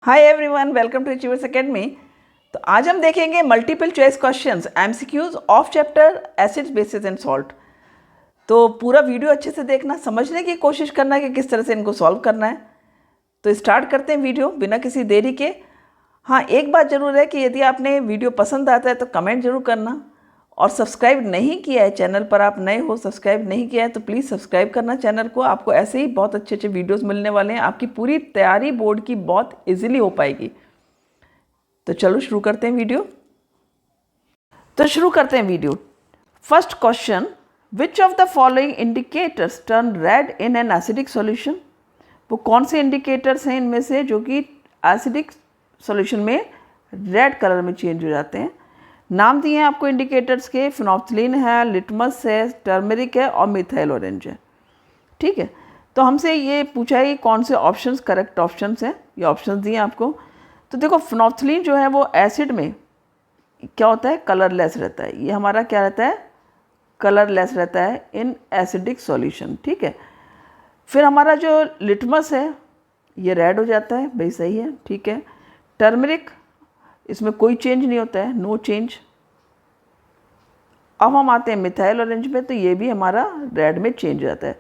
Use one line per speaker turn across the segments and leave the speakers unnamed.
Hi everyone, welcome to achievers academy. तो आज हम देखेंगे multiple choice questions MCQs of chapter acids bases and salt. तो पूरा वीडियो अच्छे से देखना, समझने की कोशिश करना कि किस तरह से इनको सॉल्व करना है। तो स्टार्ट करते हैं वीडियो बिना किसी देरी के। हाँ, एक बात ज़रूर है कि यदि आपने वीडियो पसंद आता है तो कमेंट ज़रूर करना, और सब्सक्राइब नहीं किया है, चैनल पर आप नए हो, सब्सक्राइब नहीं किया है तो प्लीज़ सब्सक्राइब करना चैनल को। आपको ऐसे ही बहुत अच्छे अच्छे वीडियोस मिलने वाले हैं, आपकी पूरी तैयारी बोर्ड की बहुत इजीली हो पाएगी। तो चलो शुरू करते हैं video. First question, which of the following indicators turn red in an acidic solution? वो कौन से इंडिकेटर्स हैं इनमें से जो कि एसिडिक सॉल्यूशन में रेड कलर में चेंज हो जाते हैं? नाम दिए हैं आपको इंडिकेटर्स के, फिनोल्फ्थलीन है, लिटमस है, टर्मरिक है और मिथाइल ऑरेंज है। ठीक है, तो हमसे ये पूछा है कौन से ऑप्शंस करेक्ट ऑप्शंस हैं। ये ऑप्शंस दिए हैं आपको। तो देखो, फिनोल्फ्थलीन जो है वो एसिड में क्या होता है, कलरलेस रहता है। ये हमारा क्या रहता है, कलरलेस रहता है इन एसिडिक सॉल्यूशन। ठीक है, फिर हमारा जो लिटमस है ये रेड हो जाता है, भाई सही है, ठीक है। टर्मरिक, इसमें कोई चेंज नहीं होता है, नो चेंज। अब हम आते हैं मिथाइल ऑरेंज में, तो ये भी हमारा रेड में चेंज हो जाता है।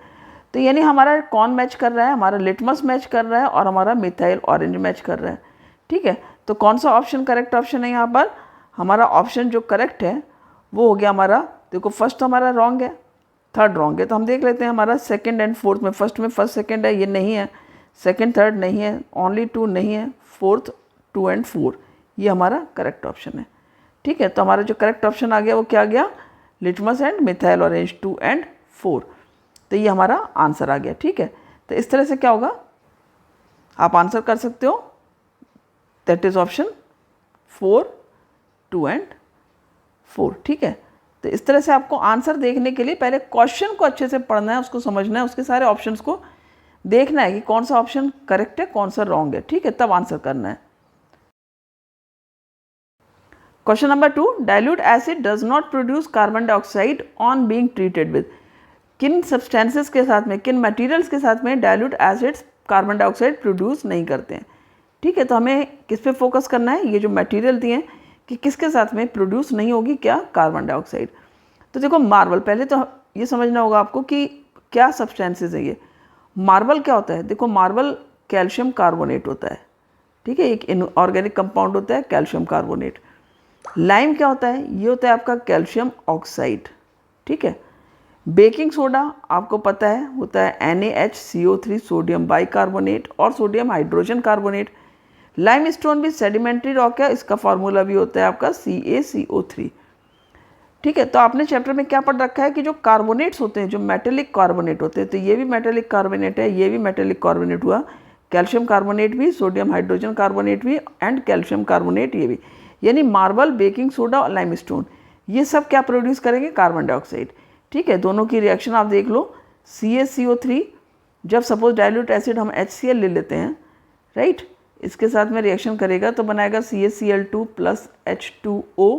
तो यानी हमारा कौन मैच कर रहा है, हमारा लिटमस मैच कर रहा है और हमारा मिथाइल ऑरेंज मैच कर रहा है। ठीक है, तो कौन सा ऑप्शन करेक्ट ऑप्शन है यहाँ पर? हमारा ऑप्शन जो करेक्ट है वो हो गया हमारा, देखो फर्स्ट तो हमारा रॉन्ग है, थर्ड रॉन्ग है। तो हम देख लेते हैं हमारा सेकंड एंड फोर्थ में, फर्स्ट में फर्स्ट सेकंड है, ये नहीं है। सेकंड थर्ड नहीं है, ओनली टू नहीं है, फोर्थ 2 और 4, ये हमारा करेक्ट ऑप्शन है। ठीक है, तो हमारा जो करेक्ट ऑप्शन आ गया वो क्या आ गया, लिटमस एंड मिथाइल ऑरेंज 2 और 4। तो ये हमारा आंसर आ गया। ठीक है, तो इस तरह से क्या होगा, आप आंसर कर सकते हो, दैट इज ऑप्शन 4, 2 और 4। ठीक है, तो इस तरह से आपको आंसर देखने के लिए पहले क्वेश्चन को अच्छे से पढ़ना है, उसको समझना है, उसके सारे ऑप्शंस को देखना है कि कौन सा ऑप्शन करेक्ट है, कौन सा रॉन्ग है। ठीक है, तब आंसर करना है। Question number 2, dilute acid does not produce carbon dioxide on being treated with? किन सब्सटेंसेस के साथ में, किन मटेरियल्स के साथ में dilute acids carbon dioxide produce नहीं करते हैं? ठीक है, तो हमें किस पे फोकस करना है, ये जो मटेरियल दिए हैं कि किसके साथ में प्रोड्यूस नहीं होगी क्या, कार्बन डाइऑक्साइड। तो देखो मार्बल, पहले तो ये समझना होगा आपको कि क्या सब्सटेंसेस है ये। मार्बल क्या होता है, देखो मार्बल कैल्शियम कार्बोनेट होता है। ठीक है, एक इनऑर्गेनिक कंपाउंड होता है कैल्शियम कार्बोनेट। लाइम क्या होता है, ये होता है आपका कैल्शियम ऑक्साइड। ठीक है, बेकिंग सोडा आपको पता है होता है NaHCO3 सोडियम बाइकार्बोनेट और sodium hydrogen carbonate. Lime stone भी सेडिमेंट्री रॉक है, इसका फार्मूला भी होता है आपका CaCO3। ठीक है, तो आपने चैप्टर में क्या पढ़ रखा है कि जो कार्बोनेट्स होते हैं, जो मेटेलिक कार्बोनेट होते हैं, तो ये भी मेटेलिक कार्बोनेट है, ये भी मेटेलिक कार्बोनेट हुआ, कैल्शियम कार्बोनेट भी, सोडियम हाइड्रोजन कार्बोनेट भी एंड कैल्शियम कार्बोनेट ये भी। यानी मार्बल, बेकिंग सोडा और लाइमस्टोन ये सब क्या प्रोड्यूस करेंगे, कार्बन डाइऑक्साइड। ठीक है, दोनों की रिएक्शन आप देख लो, CaCO3 जब सपोज डाइल्यूट एसिड हम HCl ले लेते हैं, राइट, इसके साथ में रिएक्शन करेगा तो बनाएगा CaCl2 plus H2O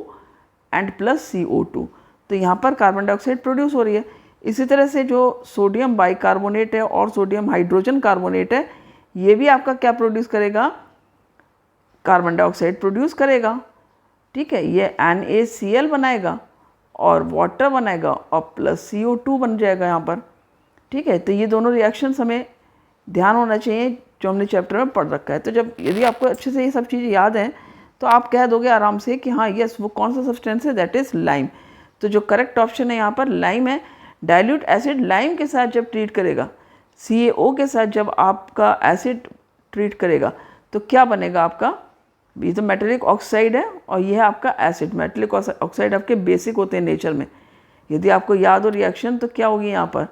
and plus CO2। तो यहाँ पर कार्बन डाइऑक्साइड प्रोड्यूस हो रही है। इसी तरह से जो सोडियम बाइकार्बोनेट है और सोडियम हाइड्रोजन कार्बोनेट है, ये भी आपका क्या प्रोड्यूस करेगा, कार्बन डाइऑक्साइड प्रोड्यूस करेगा। ठीक है, ये NaCl बनाएगा और वाटर बनाएगा और प्लस CO2 बन जाएगा यहाँ पर। ठीक है, तो ये दोनों रिएक्शंस हमें ध्यान होना चाहिए जो हमने चैप्टर में पढ़ रखा है। तो जब यदि आपको अच्छे से ये सब चीज़ें याद हैं तो आप कह दोगे आराम से कि हाँ यस, वो कौन सा सब्सटेंस है, दैट इज़ लाइम। तो जो करेक्ट ऑप्शन है यहाँ पर लाइम है। डाइल्यूट एसिड लाइम के साथ जब ट्रीट करेगा, CaO के साथ जब आपका एसिड ट्रीट करेगा तो क्या बनेगा आपका, ये तो मेटेलिक ऑक्साइड है और ये है आपका एसिड। मेटेलिक ऑक्साइड आपके बेसिक होते हैं नेचर में, यदि आपको याद हो रिएक्शन तो क्या होगी यहाँ पर,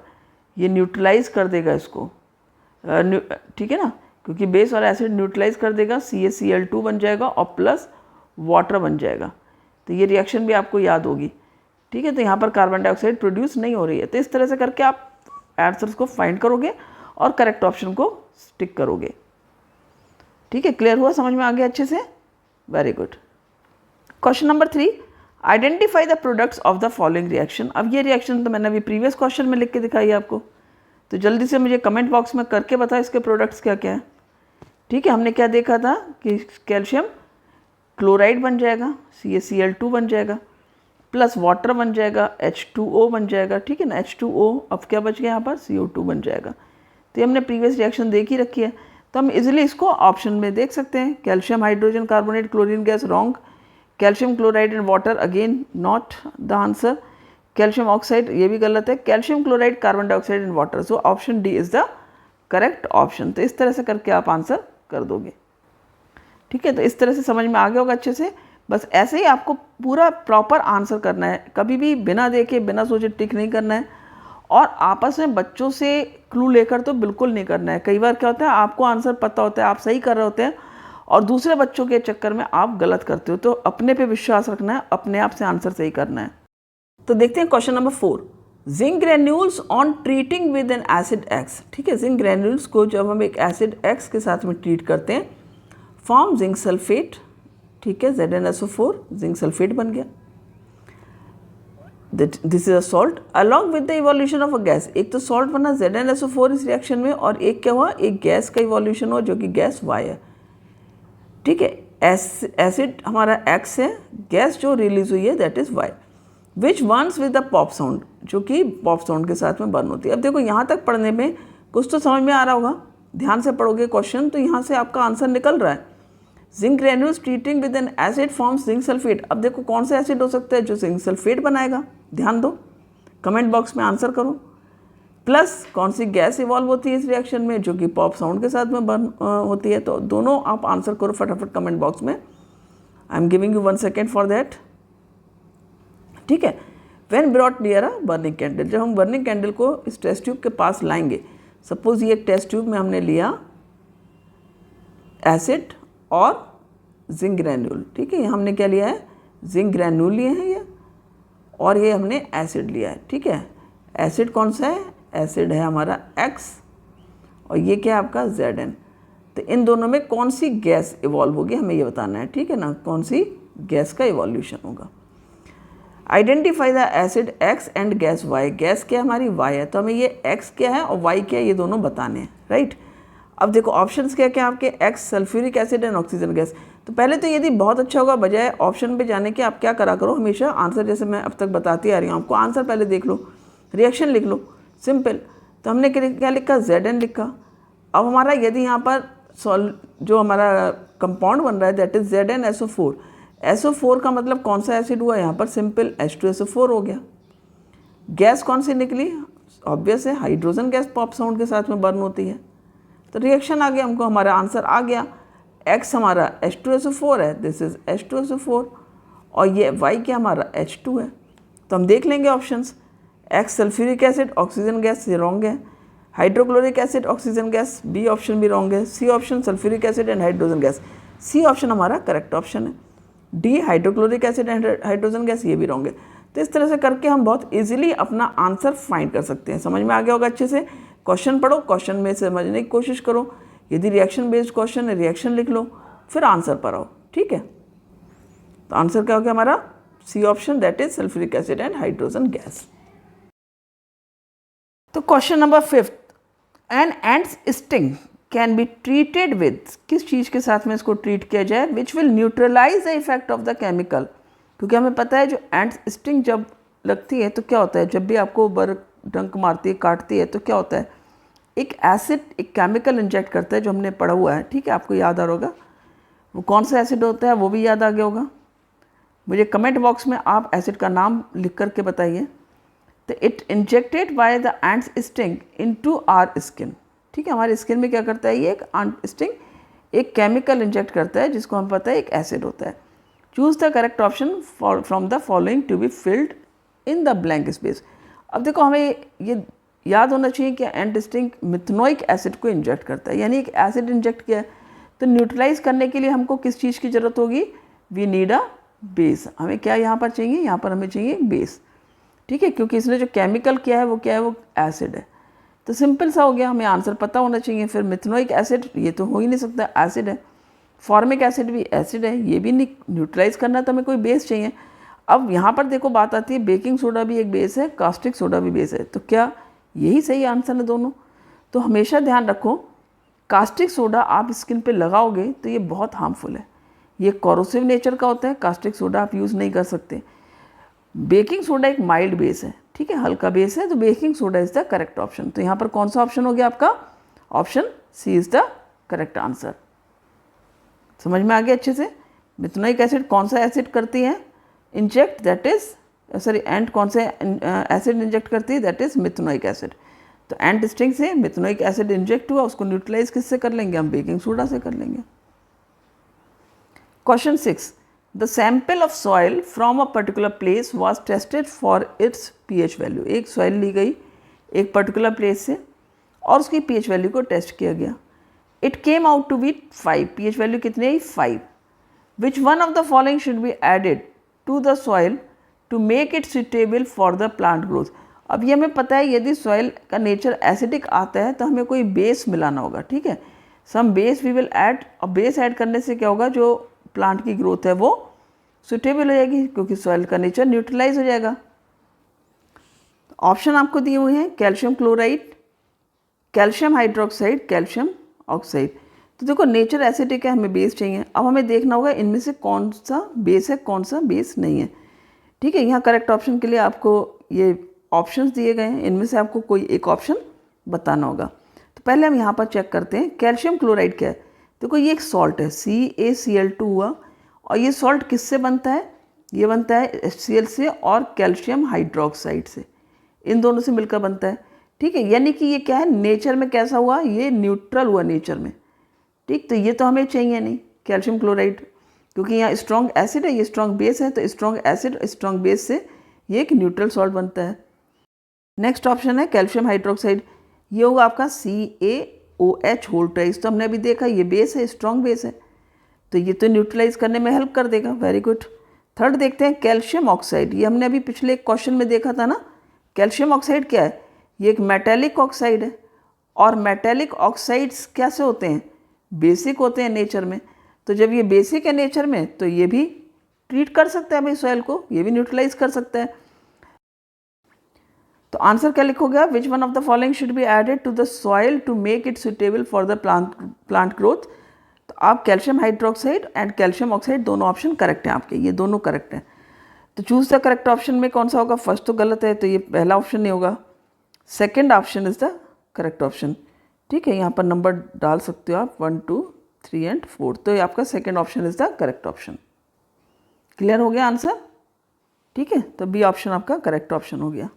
ये न्यूट्रलाइज कर देगा इसको। ठीक है ना, क्योंकि बेस वाला एसिड न्यूट्रलाइज कर देगा, CaCl2 बन जाएगा और प्लस वाटर बन जाएगा। तो ये रिएक्शन भी आपको याद होगी। ठीक है, तो यहाँ पर कार्बन डाइऑक्साइड प्रोड्यूस नहीं हो रही है। तो इस तरह से करके आप आंसर्स को फाइंड करोगे और करेक्ट ऑप्शन को स्टिक करोगे। ठीक है, क्लियर हुआ, समझ में आ गया अच्छे से, very good. Question number 3, identify the products of the following reaction. अब ये रिएक्शन तो मैंने अभी प्रीवियस क्वेश्चन में लिख के दिखाई है आपको, तो जल्दी से मुझे कमेंट बॉक्स में करके बताओ इसके प्रोडक्ट्स क्या क्या हैं। ठीक है, हमने क्या देखा था कि कैल्शियम क्लोराइड बन जाएगा, CaCl2 बन जाएगा, प्लस वाटर बन जाएगा, H2O बन जाएगा। ठीक है ना, H2O अब क्या बच गया यहाँ पर, CO2 बन जाएगा। तो ये हमने प्रीवियस रिएक्शन देख ही रखी है, तो हम इजीली इसको ऑप्शन में देख सकते हैं। Calcium hydrogen carbonate chlorine gas wrong, calcium chloride and water again not the answer, calcium oxide ये भी गलत है, calcium chloride carbon dioxide and water, so option D is the correct option. तो इस तरह से करके आप आंसर कर दोगे। ठीक है, तो इस तरह से समझ में आ गया होगा अच्छे से। बस ऐसे ही आपको पूरा प्रॉपर आंसर करना है, कभी भी बिना देखे बिना सोचे टिक नहीं करना है, और आपस में बच्चों से क्लू लेकर तो बिल्कुल नहीं करना है। कई बार क्या होता है, आपको आंसर पता होता है, आप सही कर रहे होते हैं, और दूसरे बच्चों के चक्कर में आप गलत करते हो। तो अपने पे विश्वास रखना है, अपने आप से आंसर सही करना है। तो देखते हैं question number 4, zinc granules on treating with N acid X। ठीक है, जिंक ग्रेन्यूल्स को जब हम एक एसिड X के साथ में ट्रीट करते हैं, फॉर्म जिंक सल्फेट। ठीक है, ZnSO4 जिंक सल्फेट बन गया। This is a salt along with the evolution of a gas. एक तो सॉल्ट बना ZnSO4 इस रिएक्शन में, और एक क्या हुआ, एक गैस का इवोल्यूशन हुआ जो कि गैस Y है। ठीक है, एसिड हमारा X है, गैस जो रिलीज हुई है that is Y, which Burns with the pop sound, जो कि पॉप साउंड के साथ में बर्न होती है। अब देखो यहाँ तक पढ़ने में कुछ तो समझ में आ रहा होगा, ध्यान से पढ़ोगे क्वेश्चन तो यहाँ से आपका आंसर निकल रहा है। Zinc granules treating with N acid forms zinc sulphate. अब देखो कौन सा एसिड हो सकता है जो जिंक सल्फेट बनाएगा, ध्यान दो, कमेंट बॉक्स में आंसर करो। प्लस कौन सी गैस इवॉल्व होती है इस रिएक्शन में जो कि पॉप साउंड के साथ में बर्न होती है। तो दोनों आप आंसर करो फटाफट कमेंट बॉक्स में। I am giving you 1 second for that. ठीक है, when brought near a burning candle, जब हम बर्निंग कैंडल को इस टेस्ट ट्यूब के पास लाएंगे, सपोज ये एक टेस्ट ट्यूब में हमने लिया एसिड और जिंक ग्रैन्यूल। ठीक है, ये हमने क्या लिया है, जिंक ग्रैन्यूल लिए हैं ये, और ये हमने एसिड लिया है। ठीक है, एसिड कौन सा है, एसिड है हमारा X, और ये क्या है आपका Zn। तो इन दोनों में कौन सी गैस इवॉल्व होगी हमें ये बताना है। ठीक है ना, कौन सी गैस का इवोल्यूशन होगा। Identify the acid X and gas Y। Gas क्या हमारी Y है, तो हमें ये X क्या है और Y क्या है ये दोनों बताने हैं। राइट, अब देखो ऑप्शंस क्या क्या आपके, X sulphuric acid and oxygen gas. तो पहले तो यदि बहुत अच्छा होगा बजाय ऑप्शन पे जाने के आप क्या करा करो, हमेशा आंसर जैसे मैं अब तक बताती आ रही हूँ आपको, आंसर पहले देख लो, रिएक्शन लिख लो, सिंपल। तो हमने क्या लिखा, Zn लिखा। अब हमारा यदि यहाँ पर जो हमारा कंपाउंड बन रहा है दैट इज ZnSO4। SO4 का मतलब कौन सा एसिड हुआ यहाँ पर, सिंपल H2SO4 हो गया। गैस कौन सी निकली, ऑब्वियस है हाइड्रोजन गैस पॉप साउंड के साथ में बर्न होती है। तो रिएक्शन आ गया हमको, हमारा आंसर आ गया। X हमारा H2SO4 है, दिस इज H2SO4, और ये Y क्या हमारा H2 है। तो हम देख लेंगे options, X sulphuric acid oxygen gas ये रॉन्ग है, hydrochloric acid oxygen gas B option भी रॉन्ग है, C option sulphuric acid and hydrogen gas, C option हमारा करेक्ट ऑप्शन है, D hydrochloric acid and hydrogen gas ये भी wrong है। तो इस तरह से करके हम बहुत इजीली अपना आंसर फाइंड कर सकते हैं। समझ में आ गया होगा अच्छे से। क्वेश्चन पढ़ो, क्वेश्चन में समझने की कोशिश करो, यदि रिएक्शन बेस्ड क्वेश्चन है रिएक्शन लिख लो, फिर आंसर पर आओ। ठीक है, तो आंसर क्या हो गया हमारा, C option that is sulphuric acid and hydrogen gas. तो question number 5, an ants sting can be treated with, किस चीज़ के साथ में इसको ट्रीट किया जाए, which will neutralise the effect of the chemical. क्योंकि हमें पता है जो एंट्स स्टिंग जब लगती है तो क्या होता है, जब भी आपको डंक मारती है काटती है तो क्या होता है, एक एसिड एक केमिकल इंजेक्ट करता है जो हमने पढ़ा हुआ है। ठीक है, आपको याद आ रहा होगा वो कौन सा एसिड होता है, वो भी याद आ गया होगा। मुझे कमेंट बॉक्स में आप एसिड का नाम लिख करके बताइए। तो it injected by the ants sting into our skin. ठीक है, हमारे स्किन में क्या करता है, ये एक एंट स्टिंग एक केमिकल इंजेक्ट करता है जिसको हम पता है एक एसिड होता है। Choose the correct option from the following to be filled in the blank space. अब देखो हमें ये याद होना चाहिए कि एंट स्टिंग मिथनोइक एसिड को इंजेक्ट करता है, यानी एक एसिड इंजेक्ट किया है। तो न्यूट्रलाइज करने के लिए हमको किस चीज़ की ज़रूरत होगी, वी नीड अ बेस। हमें क्या यहाँ पर चाहिए, यहाँ पर हमें चाहिए बेस। ठीक है, क्योंकि इसने जो केमिकल किया है वो क्या है, वो एसिड है। तो सिंपल सा हो गया, हमें आंसर पता होना चाहिए। फिर मिथनोइक एसिड ये तो हो ही नहीं सकता, एसिड है। फॉर्मिक एसिड भी एसिड है, ये भी न्यूट्रलाइज करना है तो हमें कोई बेस चाहिए। अब यहाँ पर देखो बात आती है, बेकिंग सोडा भी एक बेस है, कास्टिक सोडा भी बेस है, तो क्या यही सही आंसर है दोनों। तो हमेशा ध्यान रखो कास्टिक सोडा आप स्किन पे लगाओगे तो ये बहुत हार्मफुल है, ये कोरोसिव नेचर का होता है, कास्टिक सोडा आप यूज़ नहीं कर सकते। बेकिंग सोडा एक माइल्ड बेस है, ठीक है, हल्का बेस है, तो baking soda is the correct option. तो यहाँ पर कौन सा ऑप्शन हो गया आपका? Option C is the correct answer. समझ में आ गया अच्छे से? मिथेनोइक एसिड कौन सा एसिड करती है इंजेक्ट, दैट इज सॉरी एंट कौन से एसिड इंजेक्ट करती है, दैट इज मिथेनोइक एसिड। तो एंट स्टिंग से मिथेनोइक एसिड इंजेक्ट हुआ, उसको न्यूट्रलाइज किससे कर लेंगे हम? बेकिंग सोडा से कर लेंगे। Question 6, the sample of soil from a particular place was tested for its pH value. एक सॉइल ली गई एक पर्टिकुलर प्लेस से और उसकी pH वैल्यू को टेस्ट किया गया। It came out to be 5, pH value कितनी आई? 5। Which one of the following should be added to the soil to make it suitable for the plant growth. अब ये हमें पता है यदि सॉइल का नेचर एसिडिक आता है तो हमें कोई बेस मिलाना होगा, ठीक है, some base we will add. और बेस ऐड करने से क्या होगा, जो प्लांट की ग्रोथ है वो सुटेबल हो जाएगी क्योंकि सॉइल का नेचर न्यूट्रलाइज हो जाएगा। ऑप्शन आपको दिए हुए हैं calcium chloride, calcium hydroxide, calcium oxide. तो देखो नेचर एसिडिक है, हमें बेस चाहिए। अब हमें देखना होगा इनमें से कौन सा बेस है कौन सा बेस नहीं है, ठीक है। यहाँ करेक्ट ऑप्शन के लिए आपको ये ऑप्शंस दिए गए हैं, इनमें से आपको कोई एक ऑप्शन बताना होगा। तो पहले हम यहाँ पर चेक करते हैं कैल्शियम क्लोराइड क्या है। देखो ये एक सॉल्ट है, CaCl2 हुआ, और ये सॉल्ट किससे बनता है? ये बनता है HCl से और कैल्शियम हाइड्रोक्साइड से, इन दोनों से मिलकर बनता है, ठीक है। यानी कि ये क्या है, नेचर में कैसा हुआ, ये न्यूट्रल हुआ नेचर में, ठीक। तो ये तो हमें चाहिए नहीं कैल्शियम क्लोराइड, क्योंकि यहाँ स्ट्रॉन्ग एसिड है, ये स्ट्रॉन्ग बेस है, तो स्ट्रॉन्ग एसिड स्ट्रॉन्ग बेस से ये एक न्यूट्रल सॉल्ट बनता है। नेक्स्ट ऑप्शन है कैल्शियम हाइड्रोक्साइड, ये होगा आपका CaOH होल ट्वाइस। तो हमने अभी देखा ये बेस है, स्ट्रॉन्ग बेस है, तो ये तो न्यूट्रलाइज करने में हेल्प कर देगा, वेरी गुड। थर्ड देखते हैं कैल्शियम ऑक्साइड, ये हमने अभी पिछले क्वेश्चन में देखा था ना। कैल्शियम ऑक्साइड क्या है? ये एक मेटेलिक ऑक्साइड है, और मेटेलिक ऑक्साइड्स कैसे होते हैं? बेसिक होते हैं नेचर में। तो जब ये बेसिक है नेचर में तो ये भी ट्रीट कर सकता है भाई सॉइल को, ये भी न्यूट्रलाइज कर सकता है। तो आंसर क्या लिखोगे? Which one of the following should be added to the soil to make it suitable for the plant growth. तो आप calcium hydroxide and calcium oxide दोनों ऑप्शन करेक्ट हैं आपके, ये दोनों करेक्ट हैं। तो चूज द करेक्ट ऑप्शन में कौन सा होगा? फर्स्ट तो गलत है, तो ये पहला ऑप्शन नहीं होगा, second option is the correct option, ठीक है। यहाँ पर नंबर डाल सकते हो आप 1 2 3 एंड 4, तो ये आपका second option is the correct option. Clear हो गया आंसर, ठीक है। तो बी ऑप्शन आपका करेक्ट ऑप्शन हो गया।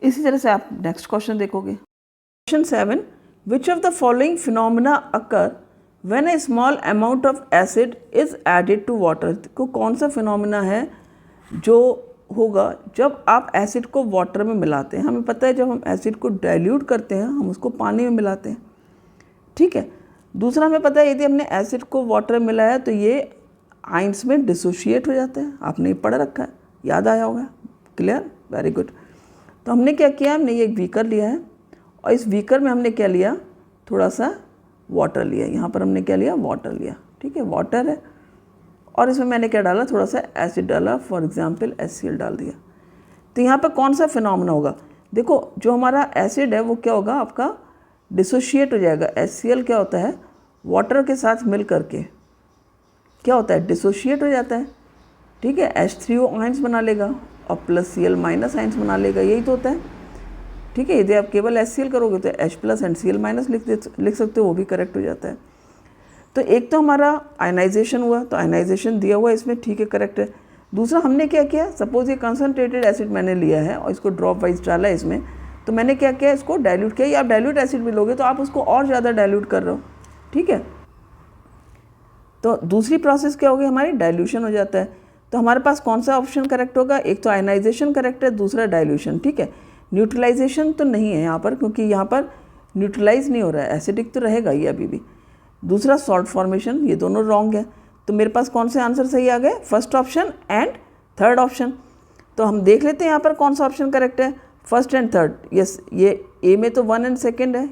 इसी तरह से आप नेक्स्ट क्वेश्चन देखोगे। Question 7, which of the following phenomena occur when a small amount of acid is added to water. को कौन सा फिनोमिना है जो होगा जब आप एसिड को वाटर में मिलाते हैं? हमें पता है जब हम एसिड को डाइल्यूट करते हैं हम उसको पानी में मिलाते हैं, ठीक है। दूसरा हमें पता है यदि हमने एसिड को वाटर में मिलाया तो ये आइंस में डिसोशिएट हो जाते हैं, आपने पढ़ रखा है, याद आया होगा, क्लियर, वेरी गुड। तो हमने क्या किया, हमने ये एक बीकर लिया है और इस बीकर में हमने क्या लिया, थोड़ा सा वाटर लिया, यहाँ पर हमने क्या लिया, वाटर लिया, ठीक है, वाटर है, और इसमें मैंने क्या डाला, थोड़ा सा एसिड डाला, फॉर एग्जांपल HCl डाल दिया। तो यहाँ पर कौन सा फिनोमेना होगा? देखो जो हमारा एसिड है वो क्या होगा, आपका डिसोशिएट हो जाएगा। HCl क्या होता है, वाटर के साथ मिल करके क्या होता है, डिसोशिएट हो जाता है, ठीक है। H3O आयंस बना लेगा और प्लस Cl माइनस आयंस बना लेगा, यही तो होता है, ठीक है। यदि आप केवल HCl करोगे तो H plus and Cl minus लिख सकते हो, वो भी करेक्ट हो जाता है। तो एक तो हमारा आयनाइजेशन हुआ, तो आयनाइजेशन दिया हुआ इसमें, ठीक है, करेक्ट है। दूसरा हमने क्या किया, सपोज ये कंसनट्रेटेड एसिड मैंने लिया है और इसको ड्रॉप वाइज डाला है इसमें, तो मैंने क्या किया, इसको डाइल्यूट किया। या आप डाइल्यूट एसिड भी लोगे तो आप उसको और ज़्यादा डाइल्यूट कर रहे हो, ठीक है। तो दूसरी प्रोसेस क्या होगी, हमारी डाइल्यूशन हो जाता है। तो हमारे पास कौन सा ऑप्शन करेक्ट होगा, एक तो आयनाइजेशन करेक्ट है, दूसरा डाइल्यूशन, ठीक है। न्यूट्रलाइजेशन तो नहीं है यहाँ पर, क्योंकि यहाँ पर न्यूट्रलाइज नहीं हो रहा है, एसिडिक तो रहेगा ये अभी भी। दूसरा सॉल्ट फॉर्मेशन, ये दोनों रॉन्ग है। तो मेरे पास कौन से आंसर सही आ गए, first option and third option. तो हम देख लेते हैं यहाँ पर कौन सा ऑप्शन करेक्ट है, फर्स्ट एंड थर्ड। यस, ये ए में तो 1 एंड सेकेंड है,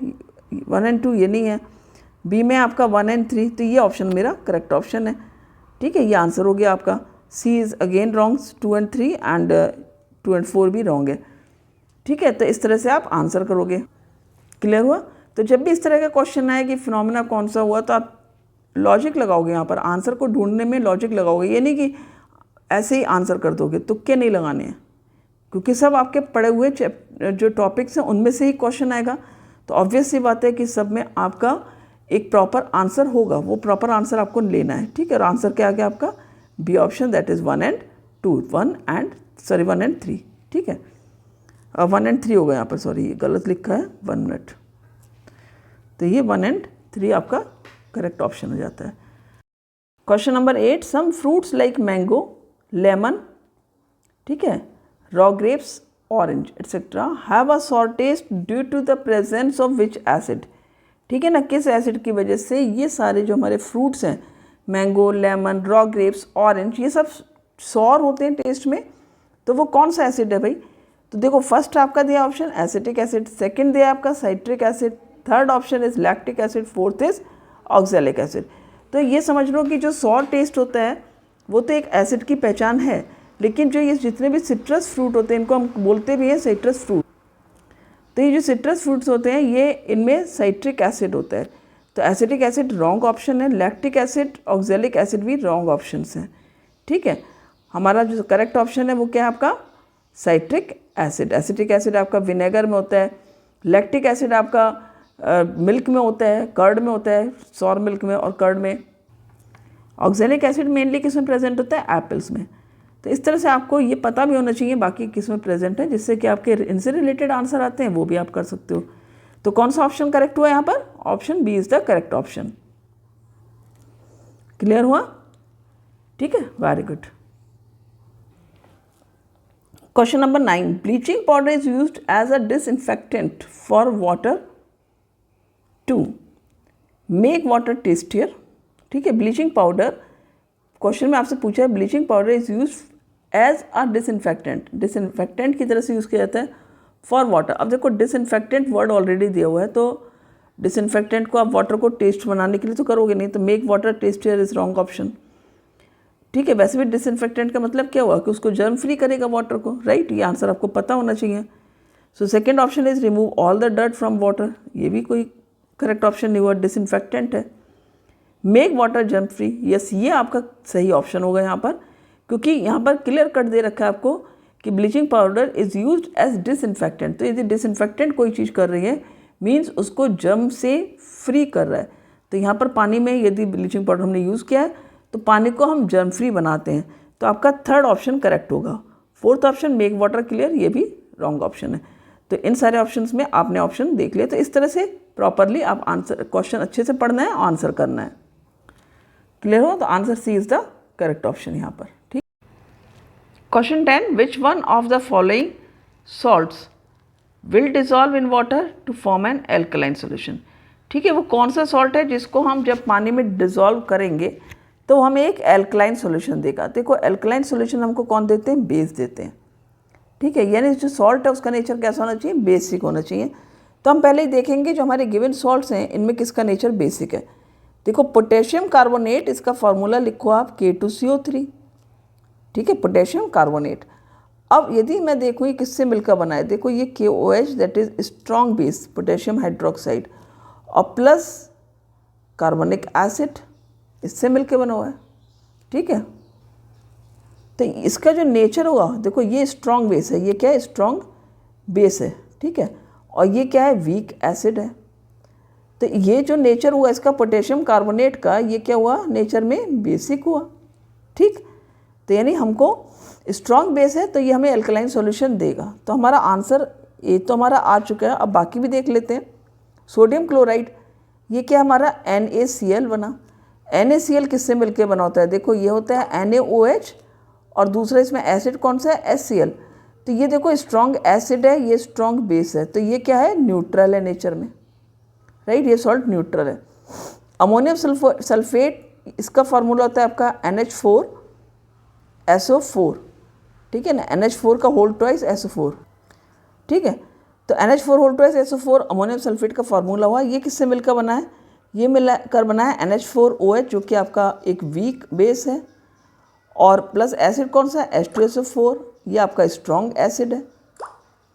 1 एंड 2 ये नहीं है। बी में आपका 1 एंड 3, तो ये ऑप्शन मेरा करेक्ट ऑप्शन है, ठीक है। ये आंसर हो गया आपका। C is again wrong, 2 and 3 and 2 and 4 भी रॉन्ग है, ठीक है। तो इस तरह से आप आंसर करोगे, क्लियर हुआ। तो जब भी इस तरह का क्वेश्चन आए कि फिनोमेना कौन सा हुआ, तो आप लॉजिक लगाओगे यहाँ पर, आंसर को ढूंढने में लॉजिक लगाओगे। ये नहीं कि ऐसे ही आंसर कर दोगे, तुक्के नहीं लगाने हैं, क्योंकि सब आपके पढ़े हुए जो टॉपिक्स हैं उनमें से ही क्वेश्चन आएगा। तो ऑब्वियस सी बात है कि सब में आपका एक प्रॉपर आंसर होगा, वो प्रॉपर आंसर आपको लेना है, ठीक है। और आंसर क्या आ गया आपका? B option, that is 1 and 2, 1 and 3, ठीक है। 1 and 3 होगा यहाँ पर, सॉरी ये गलत लिखा है, 1 मिनट। तो ये 1 and 3 आपका करेक्ट ऑप्शन हो जाता है। Question number 8, some fruits like mango, lemon, ठीक है, raw grapes, orange etcetera have a sour taste due to the presence of which acid, ठीक है ना, किस एसिड की वजह से ये सारे जो हमारे फ्रूट्स हैं, mango, lemon, raw grapes, orange, ये सब सॉर होते हैं टेस्ट में। तो वो कौन सा एसिड है भाई? तो देखो फर्स्ट आपका दिया ऑप्शन एसिटिक एसिड, सेकंड दिया आपका citric acid, third option is lactic acid, fourth is oxalic acid. तो ये समझ लो कि जो सॉर टेस्ट होता है वो तो एक एसिड की पहचान है, लेकिन जो ये जितने भी सिट्रस फ्रूट होते हैं इनको हम बोलते भी हैं सिट्रस फ्रूट। तो ये जो सिट्रस फ्रूट्स होते हैं ये इनमें साइट्रिक एसिड होता है। तो एसिटिक एसिड रॉन्ग ऑप्शन है, लैक्टिक एसिड, ऑक्सैलिक एसिड भी रॉन्ग ऑप्शंस हैं, ठीक है। हमारा जो करेक्ट ऑप्शन है वो क्या है आपका? Citric acid. एसिटिक एसिड आपका विनेगर में होता है, लैक्टिक एसिड आपका मिल्क में होता है, कर्ड में होता है, सॉर मिल्क में और कर्ड में। ऑक्सैलिक एसिड मेनली किस में प्रेजेंट होता है? एप्पल्स में। तो इस तरह से आपको ये पता भी होना चाहिए बाकी किस में प्रेजेंट है, जिससे कि आपके इनसे रिलेटेड आंसर आते हैं वो भी आप कर सकते हो। तो कौन सा ऑप्शन करेक्ट हुआ यहाँ पर? Option B is the correct option. Clear हुआ? ठीक है, very good. Question number 9, bleaching powder is used as a disinfectant for water to make water tastier, ठीक है। ब्लीचिंग पाउडर, क्वेश्चन में आपसे पूछा है bleaching powder is use as a disinfectant, disinfectant की तरह से यूज़ किया जाता है फॉर वाटर। अब देखो डिसइंफेक्टेंट वर्ड ऑलरेडी दिया हुआ है, तो डिसइंफेक्टेंट को आप वाटर को टेस्ट बनाने के लिए तो करोगे नहीं, तो make water tastier is wrong option, ठीक है। वैसे भी डिसइंफेक्टेंट का मतलब क्या हुआ कि उसको जर्म फ्री करेगा वाटर को, राइट। ये आंसर आपको पता होना चाहिए। So second option is remove all the dirt from water, ये भी कोई करेक्ट ऑप्शन नहीं हुआ, डिसइंफेक्टेंट है। Make water germ free, yes ये आपका सही ऑप्शन होगा यहाँ पर, क्योंकि यहाँ पर क्लियर कट दे रखा है आपको कि bleaching powder is used as disinfectant. तो यदि डिसइंफेक्टेंट कोई चीज़ कर रही है मीन्स उसको जर्म से फ्री कर रहा है। तो यहाँ पर पानी में यदि ब्लीचिंग पाउडर हमने यूज़ किया है तो पानी को हम जर्म फ्री बनाते हैं, तो आपका थर्ड ऑप्शन करेक्ट होगा। Fourth option make water clear, ये भी रॉन्ग ऑप्शन है। तो इन सारे ऑप्शंस में आपने ऑप्शन देख लिया। तो इस तरह से प्रॉपरली आप आंसर क्वेश्चन अच्छे से पढ़ना है, आंसर करना है। क्लियर हो? तो answer C is the correct option यहाँ पर, ठीक। Question 10, which one of the following salts will dissolve in water to form an alkaline solution, ठीक है। वो कौन सा सॉल्ट है जिसको हम जब पानी में डिजॉल्व करेंगे तो हमें एक एल्कलाइन सोल्यूशन देगा। देखो एल्कलाइन सोल्यूशन हमको कौन देते हैं? बेस देते हैं, ठीक है। यानी जो सॉल्ट है उसका नेचर कैसा होना चाहिए? बेसिक होना चाहिए। तो हम पहले ही देखेंगे जो हमारे गिवन सॉल्ट्स हैं इनमें किसका नेचर बेसिक है। देखो पोटेशियम कार्बोनेट, इसका फॉर्मूला लिखो आप K2CO3, ठीक है, पोटेशियम कार्बोनेट। अब यदि मैं देखूँ ये किससे मिलकर बना है, देखो ये KOH that is strong base potassium hydroxide और प्लस कार्बोनिक एसिड, इससे मिलकर बना हुआ है, ठीक है। तो इसका जो नेचर होगा, देखो ये स्ट्रॉन्ग बेस है, ये क्या है? स्ट्रॉन्ग बेस है, ठीक है। और ये क्या है? वीक एसिड है। तो ये जो नेचर हुआ इसका पोटेशियम कार्बोनेट का, ये क्या हुआ? नेचर में बेसिक हुआ, ठीक। तो यानी हमको स्ट्रॉन्ग बेस है तो ये हमें एल्कलाइन सॉल्यूशन देगा। तो हमारा आंसर ये तो हमारा आ चुका है। अब बाकी भी देख लेते हैं। सोडियम क्लोराइड, ये क्या हमारा NaCl बना। NaCl किससे मिलकर बना होता है? देखो ये होता है NaOH और दूसरा इसमें एसिड कौन सा है? HCl। तो ये देखो स्ट्रॉन्ग एसिड है, ये स्ट्रॉन्ग बेस है, तो ये क्या है? न्यूट्रल है नेचर में, राइट। ये सॉल्ट न्यूट्रल है। अमोनियम सल्फेट, इसका फार्मूला होता है आपका NH4SO4, ठीक है ना। NH4 का होल ट्वाइस SO4, ठीक है। तो NH4 whole twice SO4 ammonium sulphate का फार्मूला हुआ। ये किससे मिलकर बना है? ये मिलकर बना है NH4OH जो कि आपका एक वीक बेस है, और प्लस एसिड कौन सा है? H2SO4, ये आपका स्ट्रॉन्ग एसिड है,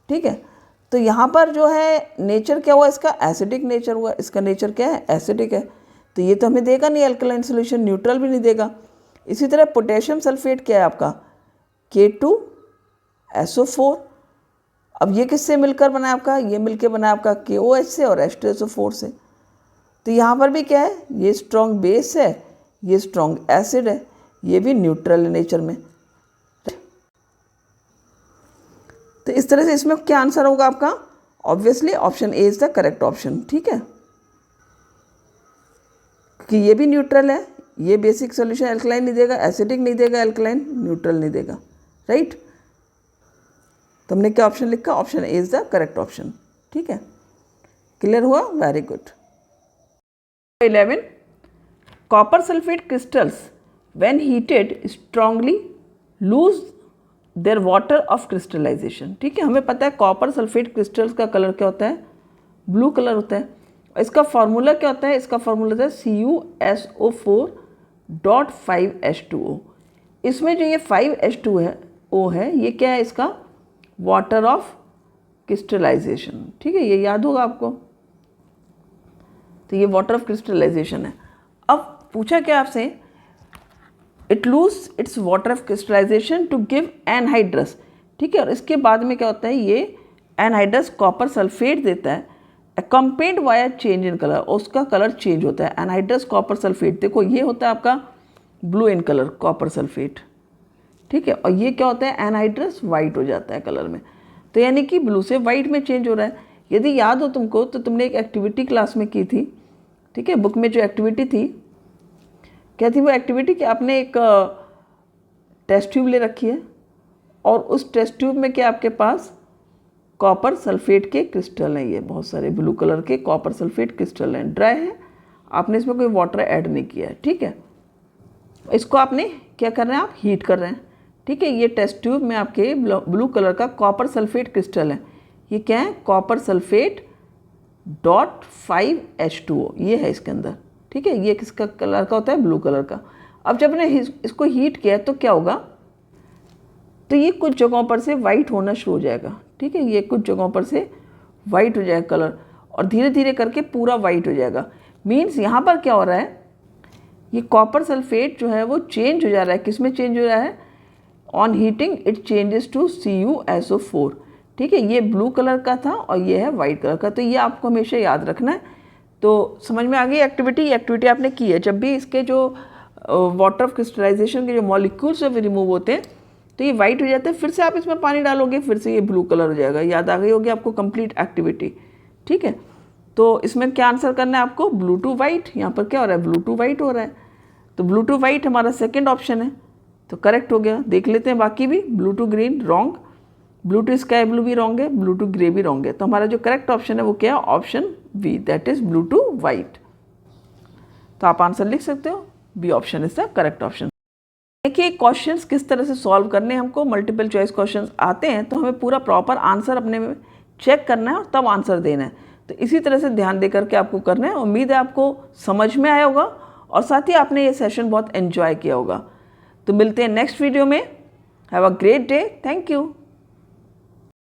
ठीक है। तो यहाँ पर जो है नेचर क्या हुआ इसका, एसिडिक नेचर हुआ, इसका नेचर क्या है, एसिडिक है, तो ये तो हमें देगा नहीं अल्कलाइन सोल्यूशन, न्यूट्रल भी नहीं देगा। इसी तरह पोटेशियम सल्फेट क्या है आपका, K2SO4। अब ये किससे मिलकर बना है आपका, ये मिलकर बना है आपका KOH से और H2SO4 से। तो यहाँ पर भी क्या है, ये स्ट्रॉन्ग बेस है, ये स्ट्रॉन्ग एसिड है, ये भी न्यूट्रल है नेचर में। तो इस तरह से इसमें क्या आंसर होगा आपका, obviously option A is the correct option. ठीक है, कि ये भी न्यूट्रल है, ये बेसिक सॉल्यूशन अल्कलाइन नहीं देगा, एसिडिक नहीं देगा, अल्कलाइन न्यूट्रल नहीं देगा, राइट। तो हमने क्या ऑप्शन लिखा, option A is the correct option. ठीक है, क्लियर हुआ, very good. 11 copper sulphate crystals when heated strongly lose their water of crystallisation. ठीक है, हमें पता है कॉपर सल्फेट क्रिस्टल्स का कलर क्या होता है, ब्लू कलर होता है। इसका फार्मूला क्या होता है, इसका फार्मूला होता है CuSO4.5H2O। इसमें जो ये 5H2O है, ये क्या है इसका, वाटर ऑफ क्रिस्टलाइजेशन। ठीक है, ये याद होगा आपको, तो ये वाटर ऑफ क्रिस्टलाइजेशन है। अब पूछा क्या आपसे, it lose its water of crystallisation to give anhydrous. ठीक है, और इसके बाद में क्या होता है, ये एनहाइड्रस कॉपर सल्फेट देता है accompanied via change in colour, उसका कलर चेंज होता है। एनहाइड्रस कॉपर सल्फेट, देखो ये होता है आपका blue in colour copper sulphate. ठीक है, और ये क्या होता है, एनहाइड्रस वाइट हो जाता है कलर में, तो यानी कि ब्लू से वाइट में चेंज हो रहा है। यदि याद हो तुमको तो तुमने एक एक्टिविटी क्लास में की थी। ठीक है, बुक में जो एक्टिविटी थी, क्या थी वो एक्टिविटी, कि आपने एक टेस्ट ट्यूब ले रखी है और उस टेस्ट ट्यूब में क्या आपके पास कॉपर सल्फेट के क्रिस्टल हैं, ये बहुत सारे ब्लू कलर के कॉपर सल्फेट क्रिस्टल हैं, ड्राई है, आपने इसमें कोई वाटर ऐड नहीं किया है। ठीक है, इसको आपने क्या कर रहे हैं, आप हीट कर रहे हैं। ठीक है, ये टेस्ट ट्यूब में आपके ब्लू कलर का कॉपर सल्फेट क्रिस्टल है, ये क्या है, कॉपर सल्फेट .5H2O ये है इसके अंदर। ठीक है, ये किसका कलर का होता है, ब्लू कलर का। अब जब हमने इसको हीट किया तो क्या होगा, तो ये कुछ जगहों पर से वाइट होना शुरू हो जाएगा। ठीक है, ये कुछ जगहों पर से वाइट हो जाएगा कलर, और धीरे धीरे करके पूरा वाइट हो जाएगा। मीन्स यहाँ पर क्या हो रहा है, ये कॉपर सल्फेट जो है वो चेंज हो जा रहा है, किस में चेंज हो रहा है, on heating it changes to CuSO4। ठीक है, ये ब्लू कलर का था और ये है वाइट कलर का, तो ये आपको हमेशा याद रखना है। तो समझ में आ गई एक्टिविटी आपने की है। जब भी इसके जो वाटर ऑफ क्रिस्टलाइजेशन के जो मॉलिक्यूल्स है वो रिमूव होते हैं तो ये वाइट हो जाता है, फिर से आप इसमें पानी डालोगे फिर से ये ब्लू कलर हो जाएगा। याद आ गई होगी आपको कंप्लीट एक्टिविटी। ठीक है, तो इसमें क्या आंसर करना है आपको, ब्लू टू वाइट। यहाँ पर क्या हो रहा है, ब्लू टू वाइट हो रहा है, तो ब्लू टू वाइट हमारा सेकेंड ऑप्शन है, तो करेक्ट हो गया। देख लेते हैं बाकी भी, blue to green wrong, blue to sky blue भी रॉन्ग है, ब्लू टू ग्रे भी रॉन्ग है। तो हमारा जो करेक्ट ऑप्शन है वो क्या है, option B, that is blue to white. तो आप आंसर लिख सकते हो, B option is the correct option. देखिए क्वेश्चंस किस तरह से सॉल्व करने, हमको मल्टीपल चॉइस क्वेश्चंस आते हैं तो हमें पूरा प्रॉपर आंसर अपने में चेक करना है और तब आंसर देना है। तो इसी तरह से ध्यान दे करके आपको करना है। उम्मीद है आपको समझ में आया होगा और साथ ही आपने ये सेशन बहुत एंजॉय किया होगा। तो मिलते हैं नेक्स्ट वीडियो में। Have a great day, thank you.